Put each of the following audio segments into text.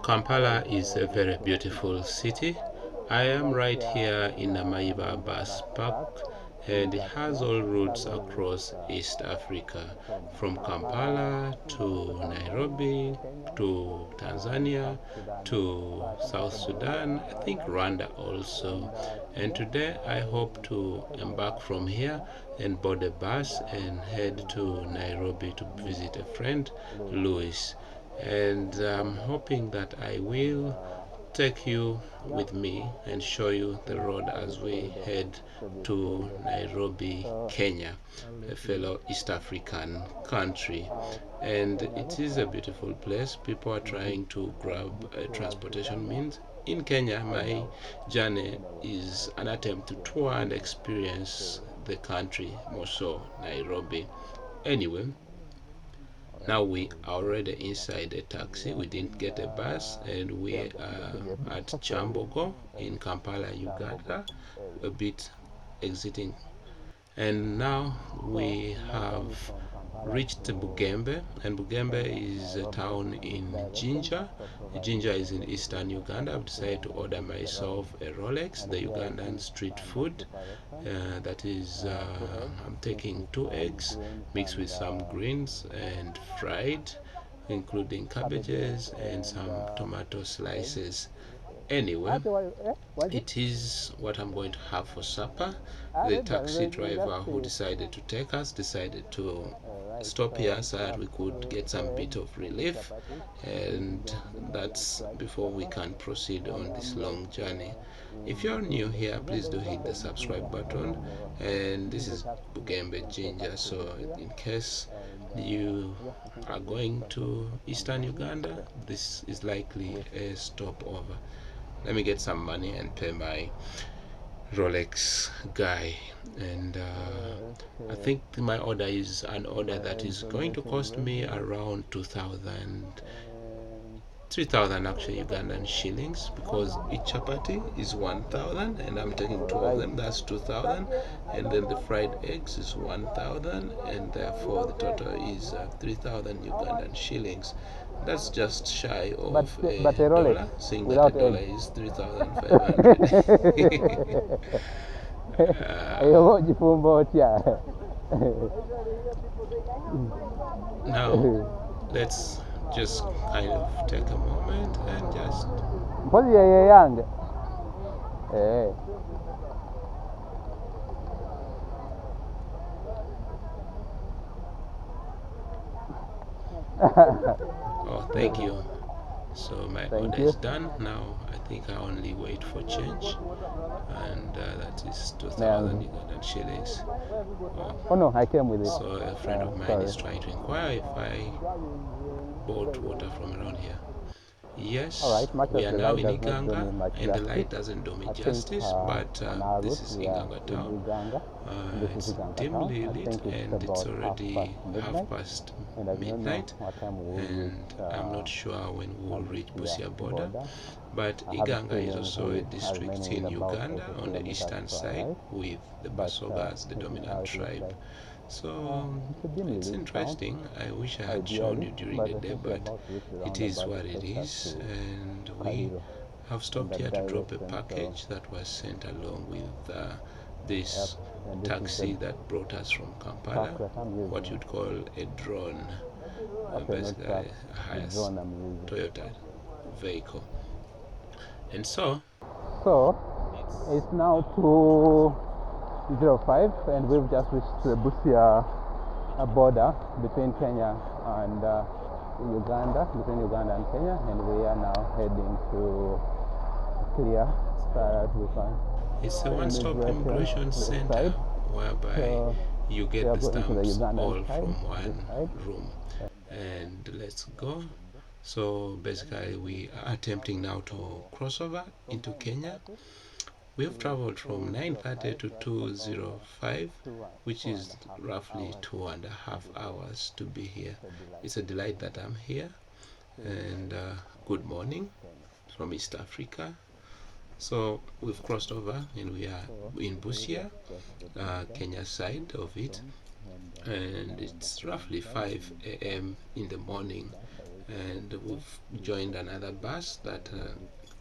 Kampala is a very beautiful city. I am right here in Namaiba Bus Park, and it has all routes across East Africa, from Kampala to Nairobi to Tanzania to South Sudan, I think Rwanda also. And today I hope to embark from here and board a bus and head to Nairobi to visit a friend, Louis. And I'm hoping that I will take you with me and show you the road as we head to Nairobi, Kenya, a fellow East African country. And it is a beautiful place. People are trying to grab transportation means. In Kenya, my journey is an attempt to tour and experience the country, more so Nairobi. Anyway, now we are already inside a taxi. We didn't get a bus, and we are at Chambogo in Kampala, Uganda, a bit exiting. And now we have reached Bugembe, and Bugembe is a town in Jinja. Jinja is in eastern Uganda. I've decided to order myself a Rolex, the Ugandan street food. That is, I'm taking 2 eggs mixed with some greens and fried, including cabbages and some tomato slices. Anyway, it is what I'm going to have for supper. The taxi driver who decided to take us decided to stop here so that we could get some bit of relief, and that's before we can proceed on this long journey. If you're new here, please do hit the subscribe button. And this is Bugembe Ginger, so in case you are going to eastern Uganda, this is likely a stopover. Let me get some money and pay my Rolex guy. And I think my order is an order that is going to cost me around 2,000, 3,000 actually Ugandan shillings, because each chapati is 1,000 and I'm taking 2 of them, that's 2,000, and then the fried eggs is 1,000, and therefore the total is 3,000 Ugandan shillings. That's just shy of a dollar, seeing that a dollar is 3,500. Now, let's just kind of take a moment and just oh, thank you. So my order is done. Now I think I only wait for change, and that is 2,000 Ugandan shillings. Oh no, I came with it. So a friend of mine is trying to inquire if I bought water from around here. Yes, we are now in Iganga, and the light doesn't do me justice, but this is Iganga town. It's dimly lit, and it's already midnight, and I'm not sure when we will reach Busia border. But Iganga is also a district in Uganda on the eastern side, with the Basoga as the dominant tribe. So it's interesting. I wish I had shown you during the day, but it is what it is. And we have stopped here to drop a package that was sent along with this taxi that brought us from Kampala, what you'd call a drone, basically a highest Toyota vehicle. And so it's now 2:05, and we've just reached the Busia border between Kenya and Uganda, between Uganda and Kenya, and we are now heading to clear so that we can. It's a one-stop immigration center whereby you get the stamps all from one room. And let's go. So basically we are attempting now to cross over into Kenya. We have traveled from 9:30 to 2:05, which is roughly 2.5 hours to be here. It's a delight that I'm here, and good morning from East Africa. So we've crossed over and we are in Busia, Kenya side of it, and it's roughly 5 a.m. in the morning, and we've joined another bus that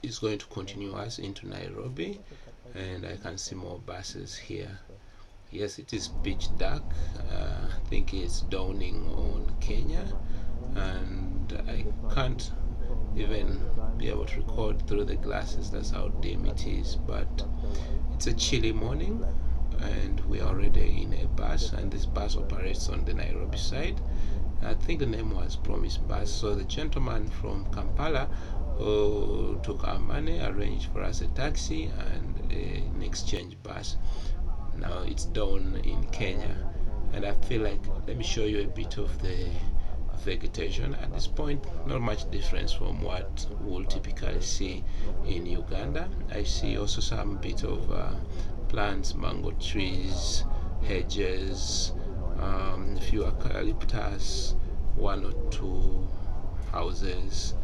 is going to continue us into Nairobi, and I can see more buses here. Yes, it is pitch dark. I think it's dawning on Kenya, and I can't even be able to record through the glasses. That's how dim it is. But it's a chilly morning, and we are already in a bus, and this bus operates on the Nairobi side. I think the name was Promise Bus. So the gentleman from Kampala who took our money arranged for us a taxi and an exchange bus. Now it's dawn in Kenya, and I feel like, let me show you a bit of the vegetation. At this point, not much difference from what we'll typically see in Uganda. I see also some bit of plants, mango trees, hedges, a few eucalyptus, one or two houses,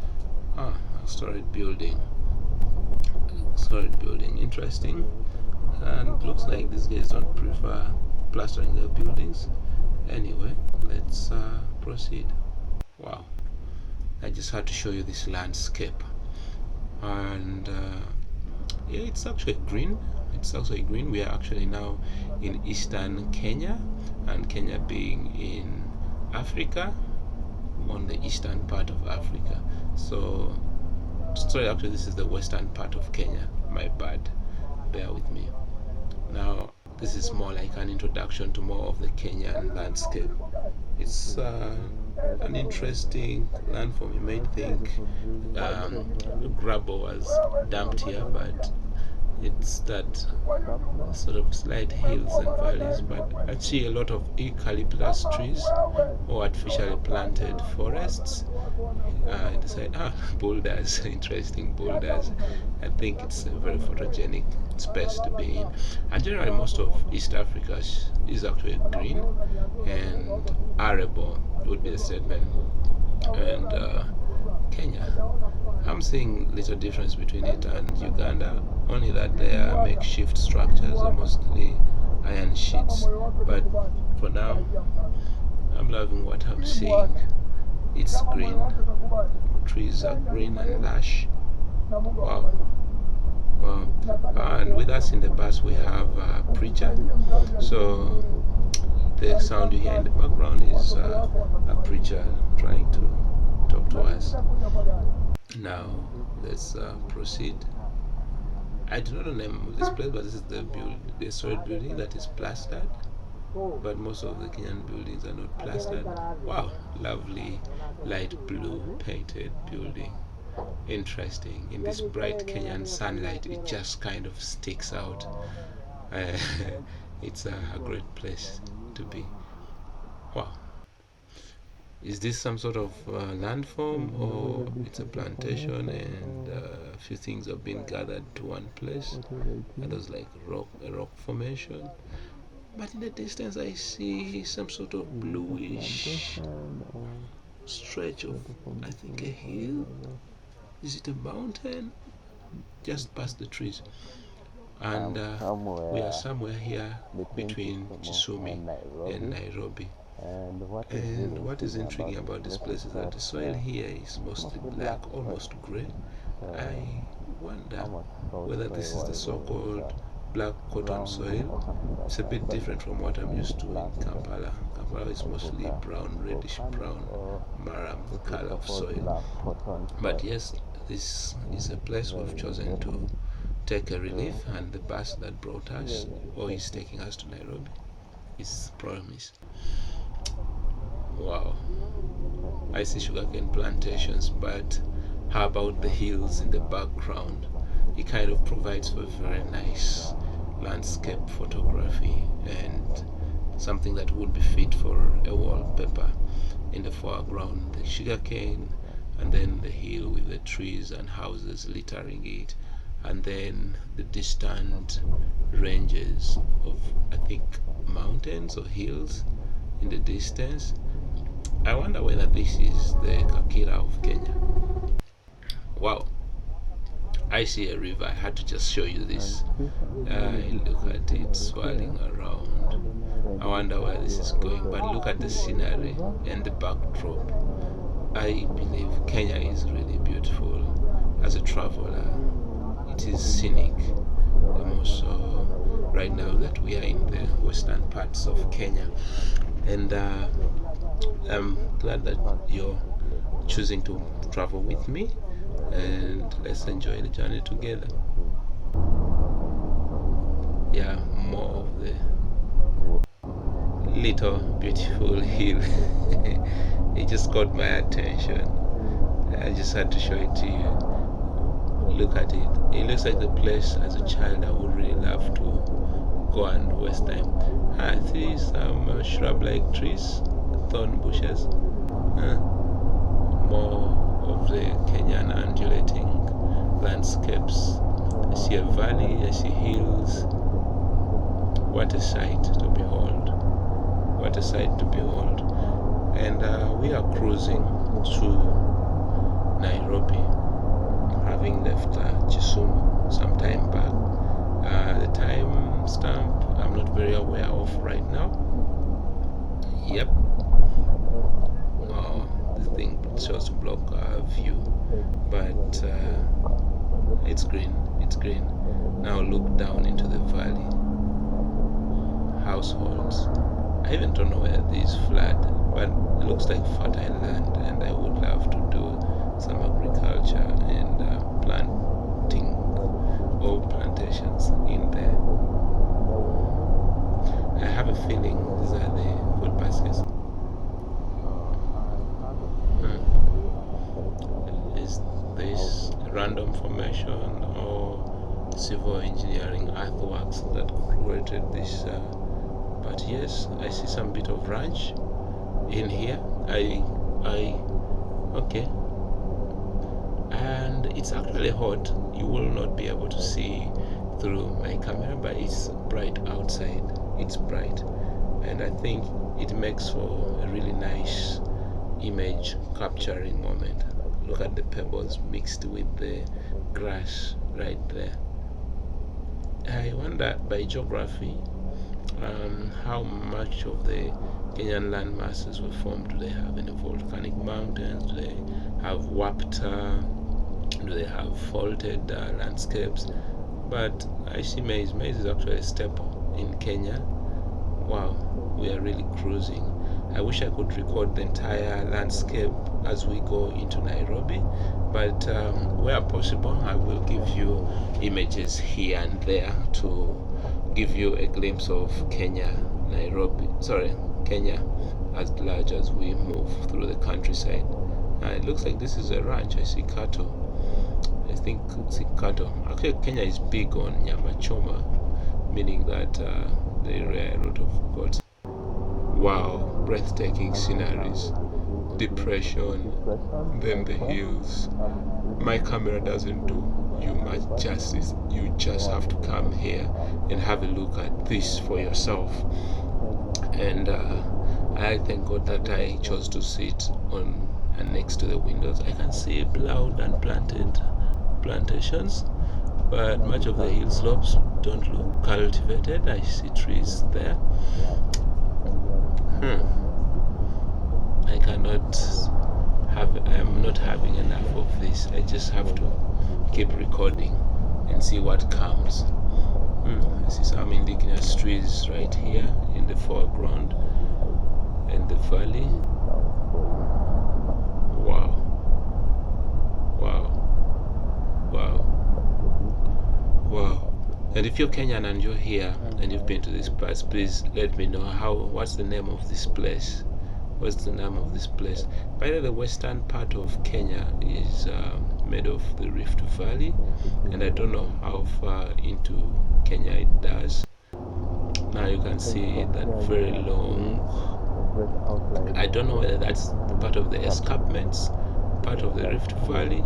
a storage building, interesting. And looks like these guys don't prefer plastering their buildings. Anyway, let's proceed. Wow, I just had to show you this landscape, and yeah, it's actually green. We are actually now in eastern Kenya, and Kenya being in Africa, on the eastern part of Africa. So sorry, actually this is the western part of Kenya, my bad, bear with me. Now this is more like an introduction to more of the Kenyan landscape. It's an interesting landform. You might think gravel was dumped here, but it's that sort of slight hills and valleys. But I see a lot of eucalyptus trees or artificially planted forests. I decided, boulders, interesting boulders. I think it's a very photogenic space to be in. And generally, most of East Africa is actually green and arable, would be the statement. And Kenya, I'm seeing little difference between it and Uganda, only that their makeshift structures are mostly iron sheets. But for now, I'm loving what I'm seeing. It's green, trees are green and lush. Wow. And with us in the bus we have a preacher. So the sound you hear in the background is a preacher trying to talk to us. Now let's proceed. I do not know the name of this place, but this is the storage building that is plastered. But most of the Kenyan buildings are not plastered. Wow, lovely light blue painted building. Interesting. In this bright Kenyan sunlight, it just kind of sticks out. It's a great place to be. Wow. Is this some sort of landform, or it's a plantation and a few things have been gathered to one place? And there's like a rock formation. But in the distance I see some sort of bluish stretch of, I think, a hill. Is it a mountain? Just past the trees. And we are somewhere here between Chisumi and Nairobi. And what is intriguing about this place is that the soil here is mostly black, almost grey. I wonder whether this is the so-called black cotton soil. It's a bit different from what I'm used to in Kampala. Kampala is mostly brown, reddish brown, maram color of soil. But yes, this is a place we've chosen to take a relief, and the bus that brought us, or is taking us to Nairobi, is Promise. Wow, I see sugarcane plantations, but how about the hills in the background? It kind of provides for very nice landscape photography and something that would be fit for a wallpaper. In the foreground, the sugarcane, and then the hill with the trees and houses littering it, and then the distant ranges of, I think, mountains or hills in the distance. I wonder whether this is the Kakira of Kenya. Wow, I see a river. I had to just show you this. Look at it swirling around. I wonder where this is going, but look at the scenery and the backdrop. I believe Kenya is really beautiful as a traveler. It is scenic, and also right now that we are in the western parts of Kenya, and I'm glad that you're choosing to travel with me, and let's enjoy the journey together. Yeah, more of the little beautiful hill. It just caught my attention. I just had to show it to you. Look at it. It looks like the place as a child I would really love to go and waste time. I see some shrub-like trees, thorn bushes. More of the Kenyan undulating landscapes. I see a valley, I see hills. What a sight to behold. What a sight to behold. And we are cruising to Nairobi, having left Kisumu some time back. The time stamp I'm not very aware of right now. Yep. The thing shows to block view, but it's green. It's green. Now look down into the valley. Households. I even don't know where this flood, but it looks like fertile land, and I would love to do some agriculture and planting or plantations in there. I have a feeling these are the food baskets. Is this random formation or civil engineering earthworks that created this? But yes, I see some bit of ranch in here. Okay. And it's actually hot. You will not be able to see through my camera, but it's bright outside. It's bright, and I think it makes for a really nice image capturing moment. Look at the pebbles mixed with the grass right there. I wonder, by geography, how much of the Kenyan land masses were formed. Do they have any volcanic mountains? Do they have warped? Do they have faulted landscapes? But I see maize. Maize is actually a staple in Kenya. Wow, we are really cruising. I wish I could record the entire landscape as we go into Nairobi, but where possible, I will give you images here and there to give you a glimpse of Kenya as large as we move through the countryside. It looks like this is a ranch. I see cattle. I think see cattle. Actually, Kenya is big on nyama choma, meaning that they rear a lot of goats. Wow, breathtaking sceneries. Depression, then the hills. My camera doesn't do you much justice. You just have to come here and have a look at this for yourself. And I thank God that I chose to sit on and next to the windows. I can see plowed and planted plantations, but much of the hill slopes don't look cultivated. I see trees there. I'm not having enough of this. I just have to keep recording and see what comes. I see some indigenous trees right here in the foreground and the valley. Wow. And if you're Kenyan and you're here and you've been to this place, please let me know what's the name of this place. What's the name of this place? By the western part of Kenya is made of the Rift Valley, and I don't know how far into Kenya it does. Now you can see that very long, I don't know whether that's part of the escarpments, part of the Rift Valley.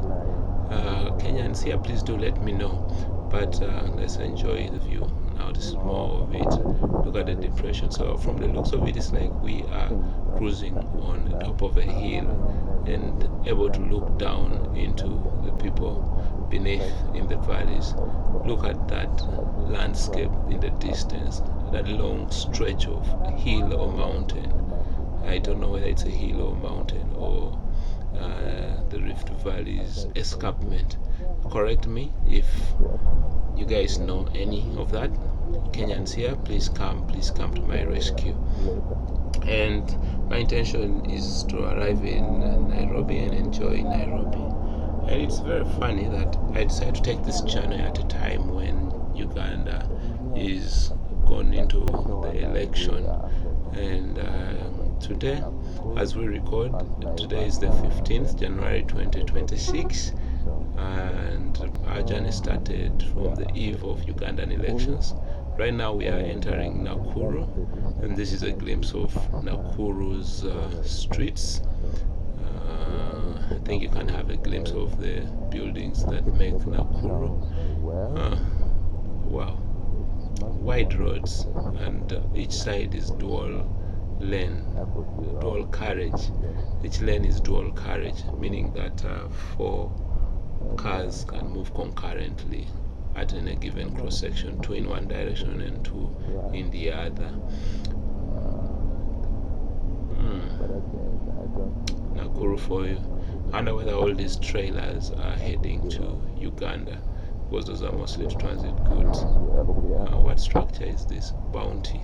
Kenyans here, please do let me know. But let's enjoy the view. Now this is more of it. Look at the depression. So from the looks of it, it's like we are cruising on the top of a hill and able to look down into the people beneath in the valleys. Look at that landscape in the distance, that long stretch of hill or mountain. I don't know whether it's a hill or mountain or the Rift Valley's escarpment. Correct me if you guys know any of that. Kenyans here, please come to my rescue. And my intention is to arrive in Nairobi and enjoy Nairobi. And it's very funny that I decided to take this journey at a time when Uganda is gone into the election. And today, as we record, today is the 15th January 2026, and our journey started from the eve of Ugandan elections. Right now we are entering Nakuru, and this is a glimpse of Nakuru's streets. I think you can have a glimpse of the buildings that make Nakuru. Wow, wide roads, and each side is dual carriage. Each lane is dual carriage, meaning that 4 cars can move concurrently at any given cross section, 2 in one direction and 2 in the other. Nakuru for you. I wonder whether all these trailers are heading to Uganda, because those are mostly transit goods. What structure is this? Bounty.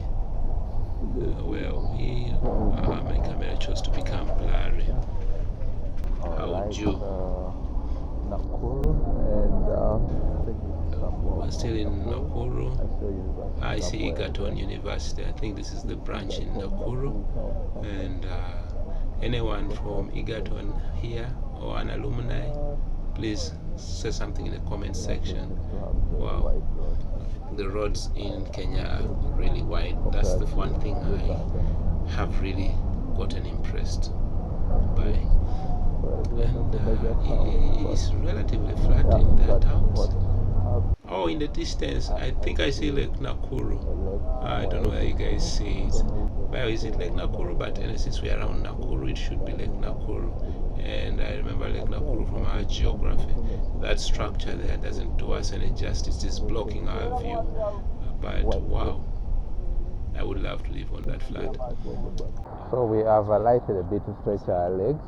Where we my camera chose to become blurry. How would you? We're still in Nakuru. I see Egerton University. I think this is the branch in Nakuru. And anyone from Egerton here or an alumni, please say something in the comment section. Wow, the roads in Kenya are really wide. That's the one thing I have really gotten impressed by. And it's relatively flat in the towns. Oh, in the distance, I think I see Lake Nakuru. I don't know whether you guys see it. Well, is it Lake Nakuru? But since we are around Nakuru, it should be Lake Nakuru. And I remember Lake Nakuru from our geography. That structure there doesn't do us any justice. It's blocking our view. But wow, I would love to live on that flat. So we have alighted a bit to stretch our legs.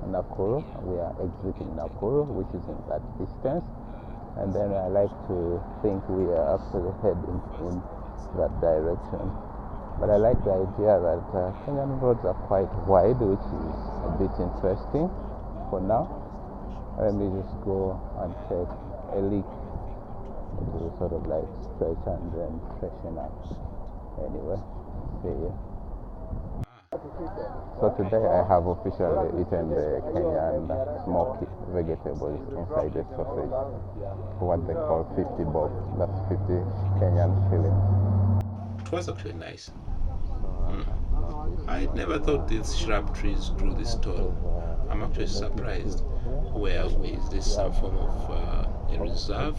Nakuru, we are exiting Nakuru, which is in that distance. And then I like to think we are actually heading in that direction. But I like the idea that Kenyan roads are quite wide, which is a bit interesting for now. Let me just go and take a leak to sort of like stretch and then freshen up. Anyway, see you. So today I have officially eaten the Kenyan smoked vegetables inside the sausage, what they call 50 bob. That's 50 Kenyan shillings. It was actually nice. I never thought these shrub trees grew this tall. I'm actually surprised. Where is this some form of a reserve?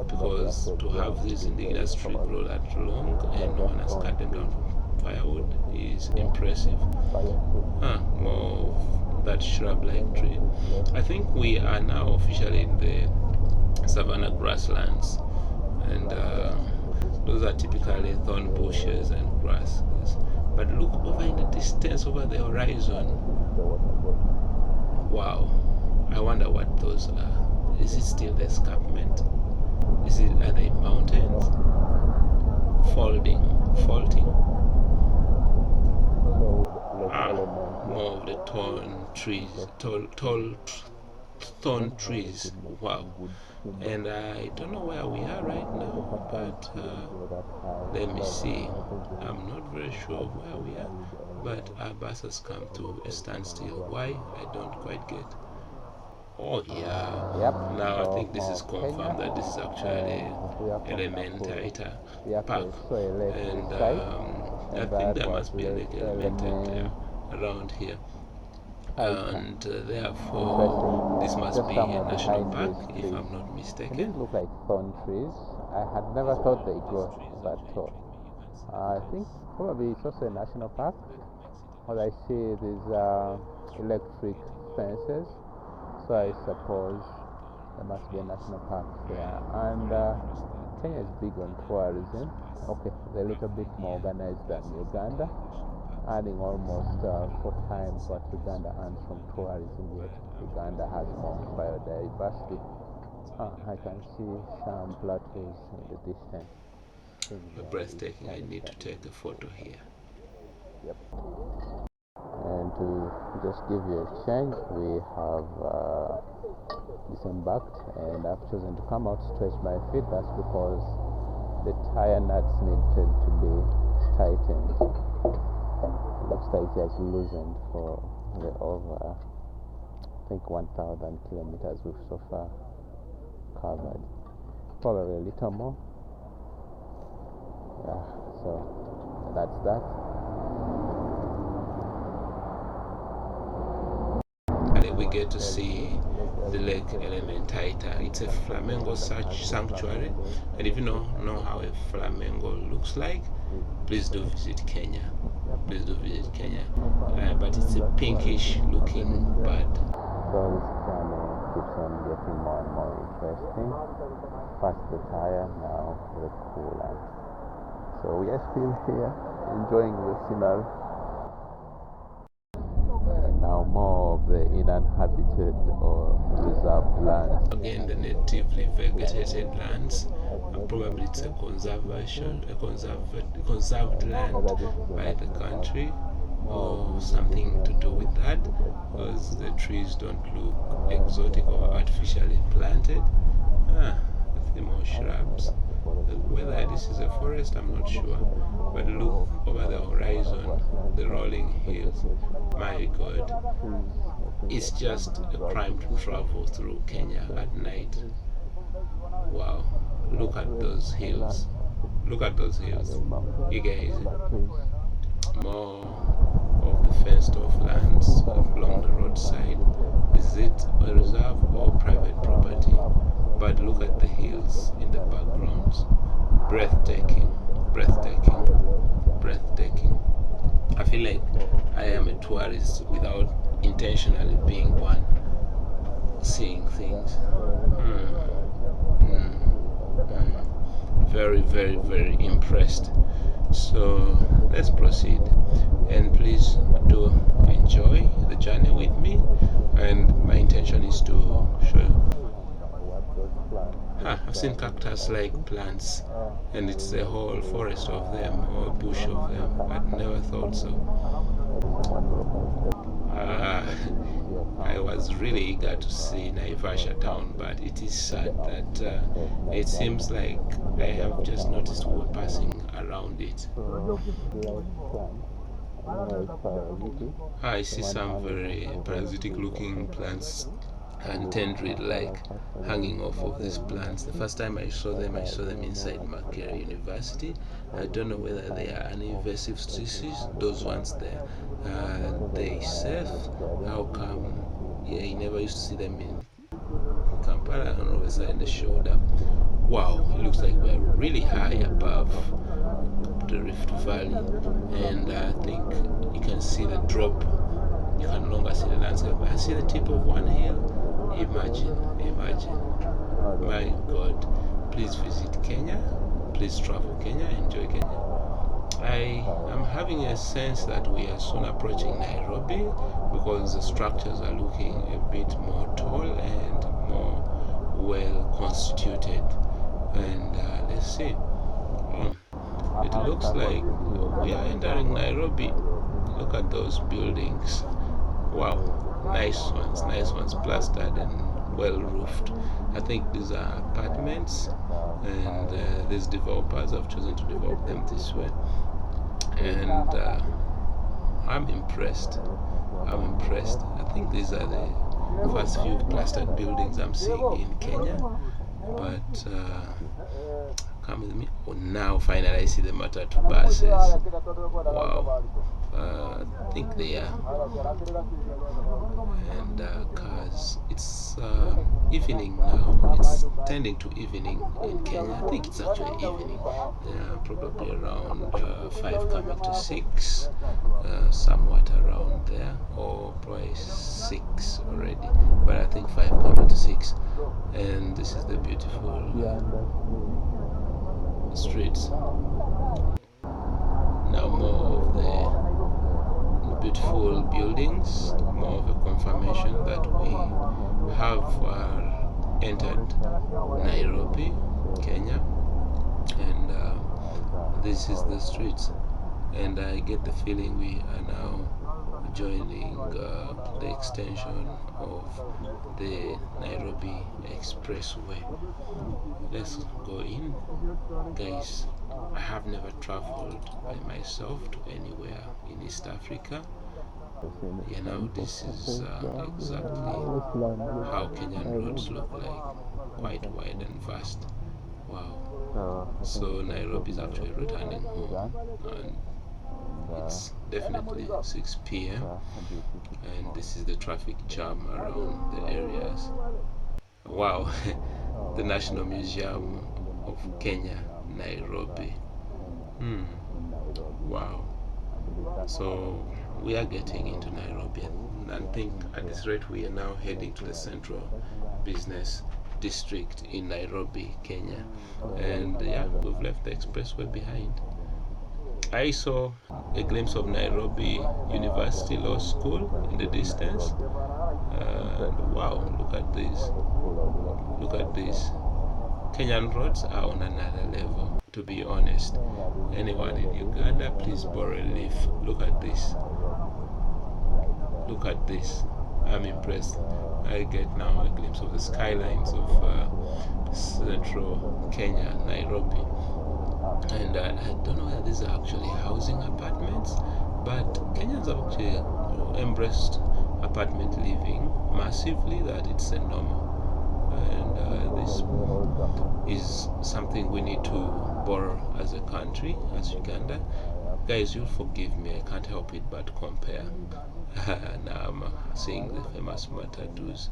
Because to have this indigenous tree grow that long and no one has cut them down for firewood is impressive. More of that shrub-like tree. I think we are now officially in the savanna grasslands, and those are typically thorn bushes and grasses. But look over in the distance, over the horizon. Wow, I wonder what those are. Is it still the escarpment? Are they mountains? Faulting. More of the thorn trees, tall thorn trees. Wow. And I don't know where we are right now, but let me see. I'm not very sure where we are, but our bus has come to a standstill. Why? I don't quite get. Oh yeah. Yep. Now I think this is confirmed that this is actually Elementaita Park, and I think there must be a lake Elementaita around here, and therefore this must be a national park, if I'm not mistaken. These look like thorn trees. I had never thought they grow that tall. I think probably it's also a national park. What I see these electric fences, so I suppose there must be a national park there. And Kenya is big on tourism. Okay, they're a little bit more organized than Uganda. earning almost 4 times what Uganda earns from tourism, yet Uganda has more biodiversity. I can see some plateaus in the distance. Breathtaking. I need to take a photo here. Yep. And to just give you a change, we have disembarked, and I've chosen to come out to stretch my feet. That's because the tire nuts needed to be tightened. Looks like it has loosened for the over, I think, 1,000 kilometers we've so far covered. Probably a little more. Yeah, so that's that. And we get to see the Lake Elementaita. It's a flamingo sanctuary, and if you know how a flamingo looks like, please do visit Kenya. Please do visit Kenya. But it's a pinkish looking bird. So this journey keeps on getting more and more interesting. Past the tire, now the coolant. So we are still here enjoying the scenery. And now more of the uninhabited or reserved lands. Again, the natively vegetated lands. Probably it's a conserved land by the country, or something to do with that, because the trees don't look exotic or artificially planted. A few more shrubs. Whether this is a forest, I'm not sure, but look over the horizon, the rolling hills. My God, it's just a crime to travel through Kenya at night. Wow, look at those hills. Look at those hills. You guys, more of the fenced off lands along the roadside. Is it a reserve or private property? But look at the hills in the background. Breathtaking, breathtaking, breathtaking. I feel like I am a tourist without intentionally being one, seeing things. Very, very, very impressed. So let's proceed, and please do enjoy the journey with me. And my intention is to show you. I've seen cactus-like plants, and it's a whole forest of them, or a bush of them. I'd never thought so. I was really eager to see Naivasha town, but it is sad that it seems like I have just noticed we were passing around it. I see some very parasitic looking plants and tendril like hanging off of these plants. The first time I saw them inside Makerere University. I don't know whether they are an invasive species, those ones there. They safe. How come? Yeah, you never used to see them in Kampala. I don't know whether they showed up. Wow, it looks like we're really high above the Rift Valley, and I think you can see the drop. You can no longer see the landscape. I see the tip of one hill. Imagine. My God, please visit Kenya. Please travel Kenya. Enjoy Kenya. I am having a sense that we are soon approaching Nairobi, because the structures are looking a bit more tall and more well constituted. And let's see. It looks like we are entering Nairobi. Look at those buildings. Wow. Nice ones, plastered and well roofed. I think these are apartments, and these developers have chosen to develop them this way. And I'm impressed. I think these are the first few plastered buildings I'm seeing in Kenya. But come with me. Oh, now finally I see the matatu buses. Wow. I think they are. And cars. It's evening now. It's tending to evening in Kenya. I think it's actually evening. Probably around 5 coming to 6, somewhat around there, or probably 6 already. But I think 5 coming to 6. And this is the beautiful streets. Now more of the beautiful buildings, more of a confirmation that we have entered Nairobi, Kenya, and this is the streets, and I get the feeling we are now joining the extension of the Nairobi Expressway. Let's go in, guys. I have never traveled by myself to anywhere in East Africa. You know, this is exactly how Kenyan roads look like, quite wide and vast. Wow. So Nairobi is actually returning home, and it's definitely 6 p.m. and this is the traffic jam around the areas. Wow. The National Museum of Kenya, Nairobi. Wow. So we are getting into Nairobi, and I think at this rate we are now heading to the central business district in Nairobi, Kenya. And yeah, we've left the expressway behind. I saw a glimpse of Nairobi University Law School in the distance, and wow, look at this. Look at this. Kenyan roads are on another level, to be honest. Anyone in Uganda, please borrow a leaf. Look at this. Look at this. I'm impressed. I get now a glimpse of the skylines of central Kenya, Nairobi. And I don't know whether these are actually housing apartments, but Kenyans have actually embraced apartment living massively, that it's a normal. And this is something we need to borrow as a country, as Uganda. Guys, you'll forgive me, I can't help it but compare. Now I'm seeing the famous matatus.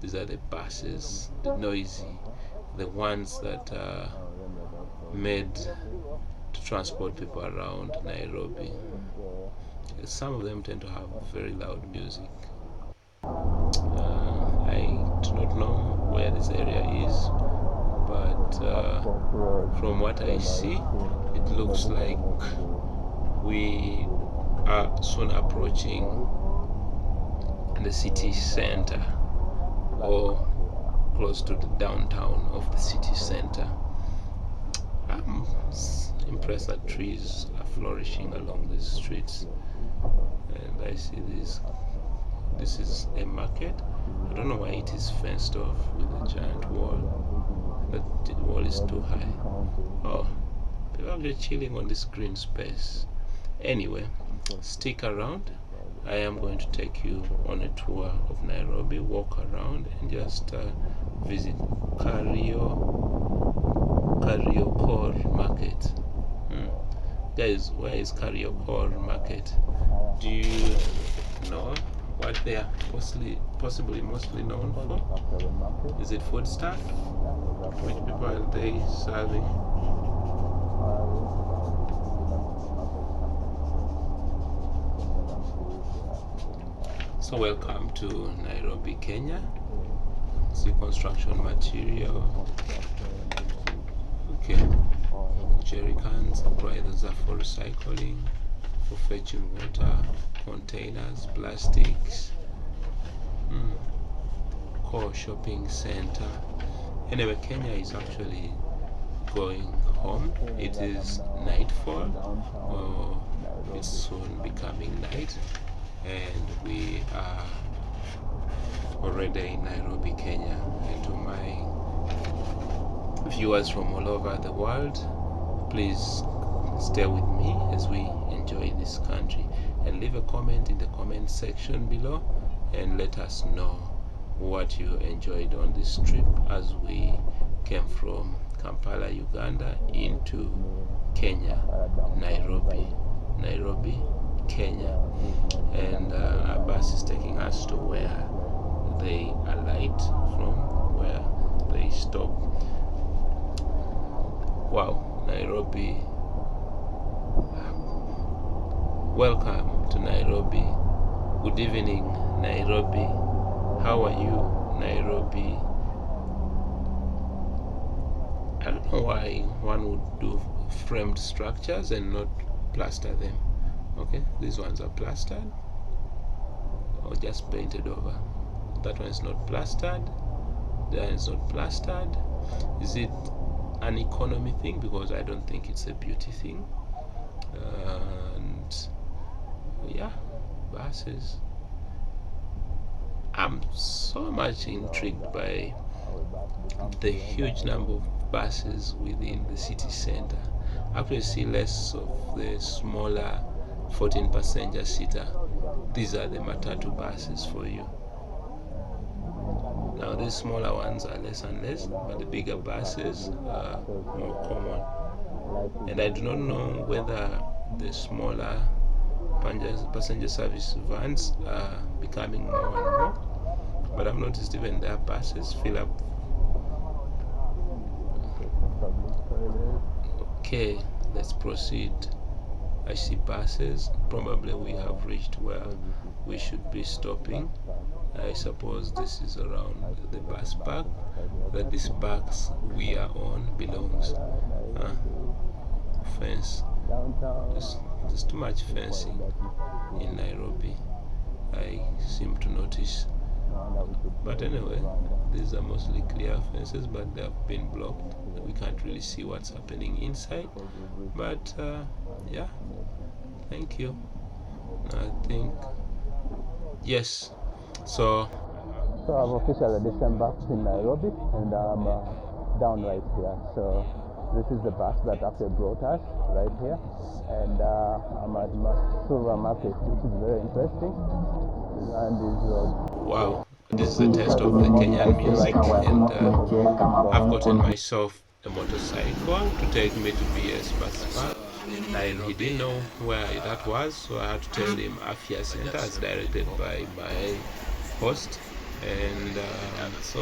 These are the buses, the noisy, the ones that are made to transport people around Nairobi. Some of them tend to have very loud music. I do not know where this area is, but from what I see, it looks like we are soon approaching the city center, or close to the downtown of the city center. I'm impressed that trees are flourishing along the streets, and I see this. This is a market. I don't know why it is fenced off with a giant wall. That wall is too high. Oh, people are just chilling on this green space. Anyway, stick around. I am going to take you on a tour of Nairobi, walk around and just visit Kariokor Market. Guys, where is Kariokor Market? Do you know what they are possibly mostly known for? Is it food stuff? Which people are they serving? So welcome to Nairobi, Kenya. See construction material. Okay. Jerry cans, those are for recycling, for fetching water, containers, plastics. Core shopping center. Anyway, Kenya is actually going home. It is nightfall, or it's soon becoming night, and we are already in Nairobi, Kenya. And to my viewers from all over the world, please stay with me as we enjoy this country, and leave a comment in the comment section below and let us know what you enjoyed on this trip as we came from Kampala, Uganda into Kenya, Nairobi, Kenya. And our bus is taking us to where they alight from, where they stop. Wow, Nairobi. Welcome to Nairobi. Good evening, Nairobi. How are you, Nairobi? I don't know why one would do framed structures and not plaster them. Okay, these ones are plastered. or just painted over? That one is not plastered. That one is not plastered. Is it an economy thing? Because I don't think it's a beauty thing. And yeah, buses. I'm so much intrigued by the huge number of buses within the city center. I actually see less of the smaller 14 passenger seater. These are the matatu buses for you. Now these smaller ones are less and less, but the bigger buses are more common. And I do not know whether the smaller passenger service vans are becoming more and more, but I've noticed even their buses fill up. Okay, let's proceed. I see buses. Probably we have reached where we should be stopping. I suppose this is around the bus park that this bus we are on belongs. Fence. There's too much fencing in Nairobi, I seem to notice. But anyway, these are mostly clear fences, but they have been blocked. We can't really see what's happening inside. But yeah, thank you. I think yes. So I've officially disembarked in Nairobi, and I'm down right here. So this is the bus that actually brought us right here, and I'm at Silver Market, which is very interesting. And this road. Wow, this is a taste of the Kenyan music, and I've gotten myself a motorcycle to take me to BS Bus Park, and he didn't know where that was, so I had to tell him Afia Center as directed by my host. And so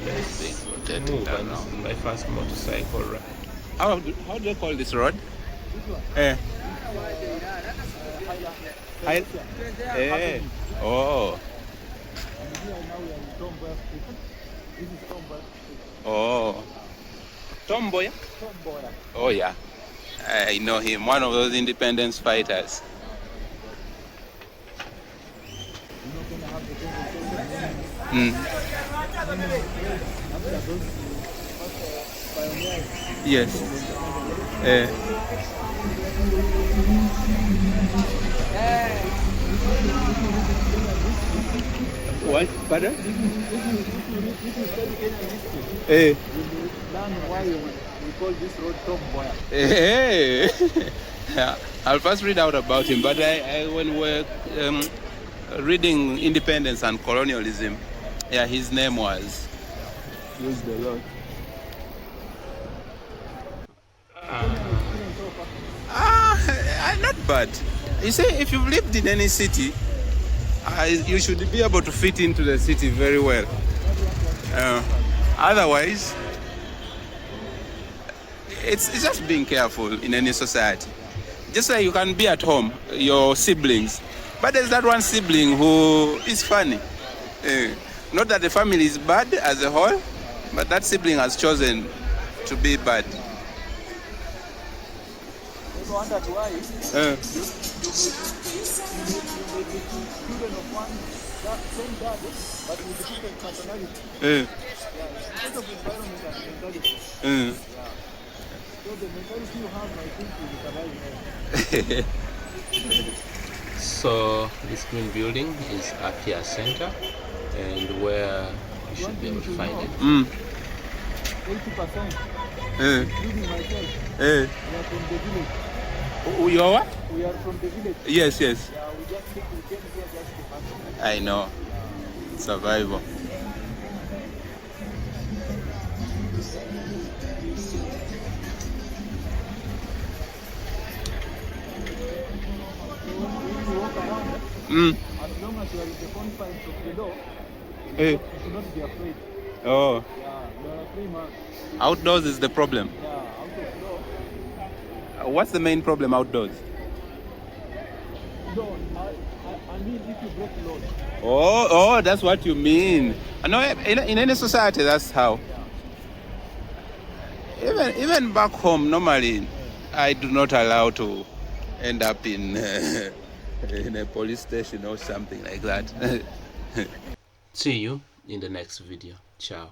let's move. And this is my first motorcycle ride. How do they call this road? Oh. Oh. Tomboya? Oh yeah. I know him, one of those independence fighters. Yes. What? Pardon? Why we call this road Tomboya? I'll first read out about him, but when we're reading independence and colonialism, yeah, his name was Use the road. not bad. You see, if you've lived in any city, you should be able to fit into the city very well. Otherwise, it's just being careful in any society. Just like you can be at home, your siblings, but there's that one sibling who is funny. Not that the family is bad as a whole, but that sibling has chosen to be bad. So this green building is Afia Center, and where you should be able to find it. 80%. Including myself. We are from the village. You are what? We are from the village. Yes. Yeah, we just think we came here just to have. I know. Survival. As long as you are in the confines of the law, you should not be afraid. Oh. Yeah, you are a free man. Outdoors is the problem. Yeah, out of law. What's the main problem outdoors? No, I mean if you break laws. Oh, that's what you mean. I know in any society that's how. Even back home, normally I do not allow to end up in in a police station or something like that. See you in the next video. Ciao.